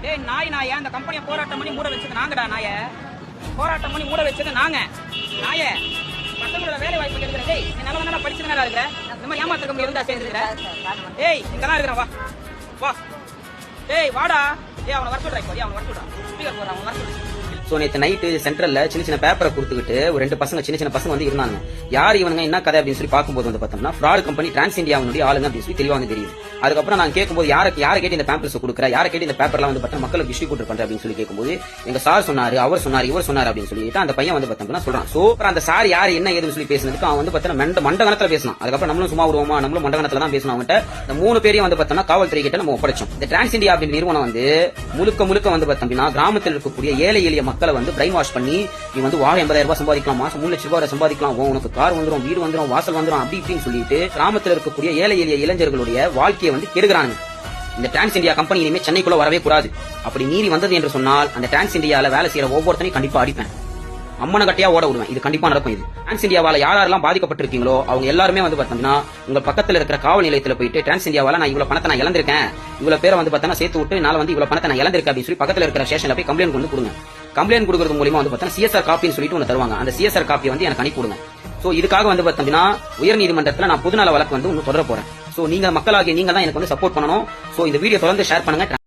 டேய் நாய அந்த கம்பெனியை போராட்டம் பண்ணி மூட வச்சது நாங்கடா நாய. போராட்டம் பண்ணி மூட வச்சது நாங்க. நாய பசங்களோட வேலை வாய்ப்பு கேட்கிறேன். டேய் நீ நல்லா படிச்சதுனால இருக்கிற. இந்த மாதிரி ஏமாத்த கம்பெனி இருந்தா சேர்ந்துக்கிற. டேய் இங்கதான் இருக்கிறேன் வா. வா. டேய் வாடா. டேய் அவனை வர சொல்றா இப்போ. அவனை வர சொல்றா. ஸ்பீக்கர் போடுறா அவனை வர சொல்றா. சோ நேத்து நைட்டு சென்ட்ரல்ல சின்ன பேப்பரை கொடுத்துக்கிட்டு ஒரு 2 பசங்க சின்ன பசங்க வந்து இருந்தாங்க. யார் இவனுங்க என்ன கதை அப்படின்னு சொல்லி பார்க்கும்போது வந்து பார்த்தோம்னா ஃப்ராட் கம்பெனி டிரான்ஸ் இந்தியாவுடைய ஆளுங்க அப்படின்னு சொல்லி தெளிவாக தெரியுது. அதுக்கப்புறம் நான் கேட்கும்போது யாரை கேட்டு இந்த பேப்பர்ஸ் கொடுக்குற, யாரை கேட்டு இந்த பேப்பர்லாம் வந்து பார்த்தா மக்களுக்கு டிஸ்ட்ரிபியூட் பண்ற அப்படின்னு சொல்லி கேட்கும்போது எங்க சார் சொன்னாரு, அவர் சொன்னார், இவர் சொன்னார் அப்படின்னு சொல்லிட்டு அந்த பையன் வந்து பார்த்தோம்னா சொல்றான். சோ அந்த சார் யார் என்ன ஏதுன்னு சொல்லி பேசுனதுக்கு அவன் வந்து பார்த்தா மண்டகணத்துல பேசணும். அதுக்கப்புறம் நம்மளும் சும்மா வருவோமா, நம்மளும் மண்டகணத்துல தான் பேசணும். அவன்கிட்ட இந்த 3 பேரையும் வந்து பார்த்தோம்னா காவல்துறை கிட்ட நம்ம ஒப்படைச்சோம். இந்த டிரான்ஸ் இந்தியா அப்படின்னு நிறுவனம் வந்து முழுக்க வந்து பார்த்தோம்னா கிராமத்தில் இருக்கக்கூடிய ஏழை எளிய மக்களை வந்து பிரைன் வாஷ் பண்ணி நீ வந்து வாரம் 80,000 ரூபாய் சம்பாதிக்கலாம், மாசம் 3 லட்சம் ரூபாய் சம்பாதிக்கலாம், உனக்கு கார் வந்துடும், வீடு வந்துடும், வாசல் வந்துடும் அப்படி இப்படின்னு சொல்லிட்டு கிராமத்தில் இருக்கக்கூடிய ஏழை எளிய இளைஞர்களுடைய வாழ்க்கையை வந்து கெடுக்கிறாங்க. இந்த டிரான்ஸ் இந்தியா கம்பெனி இனிமே சென்னைக்குள்ள வரவே கூடாது. அப்படி மீறி வந்தது என்று சொன்னால் அந்த டிரான்ஸ் இந்தியால வேலை செய்யற ஒவ்வொருத்தனையும் கண்டிப்பா அடிப்பேன், அம்மனை கட்டியா ஓட விடுவேன். இது கண்டிப்பா நடக்கும். இது டிரான்ஸ் இந்தியாவால யாரெல்லாம் பாதிக்கப்பட்டிருக்கீங்களோ அவங்க எல்லாருமே வந்து பாத்தீங்கன்னா உங்க பக்கத்துல இருக்கிற காவல் நிலையத்துல போயிட்டு டிரான்ஸ் இந்தியாவால நான் இவ்வளவு பணத்தை நான் இழந்திருக்கேன், இவ்வளவு பேரை வந்து பார்த்தா சேர்த்து விட்டு என்னால வந்து இவ்வளவு பணத்தை நான் இழந்திருக்கேன் அப்படின்னு சொல்லி பக்கத்துல இருக்கிற ஸ்டேஷன்ல போய் கம்ப்ளைண்ட் கொண்டு கொடுங்க. கம்ப்ளைண்ட் கொடுக்கறது மூலமா வந்து பார்த்தா சிஎஸ்ஆர் காப்பின்னு சொல்லிட்டு ஒன்று தருவாங்க. அந்த சிஎஸ்ஆர் காப்பியை வந்து எனக்கு அனுப்பி கொடுங்க. சோ இதுக்காக வந்து பார்த்தீங்கன்னா உயர்நீதிமன்றத்துல நான் பொதுநல வழக்கு வந்து தொடர போறேன். சோ நீங்க மக்களாகிய நீங்க தான் எனக்கு வந்து சப்போர்ட் பண்ணணும். சோ இந்த வீடியோ தொடர்ந்து ஷேர் பண்ணுங்க.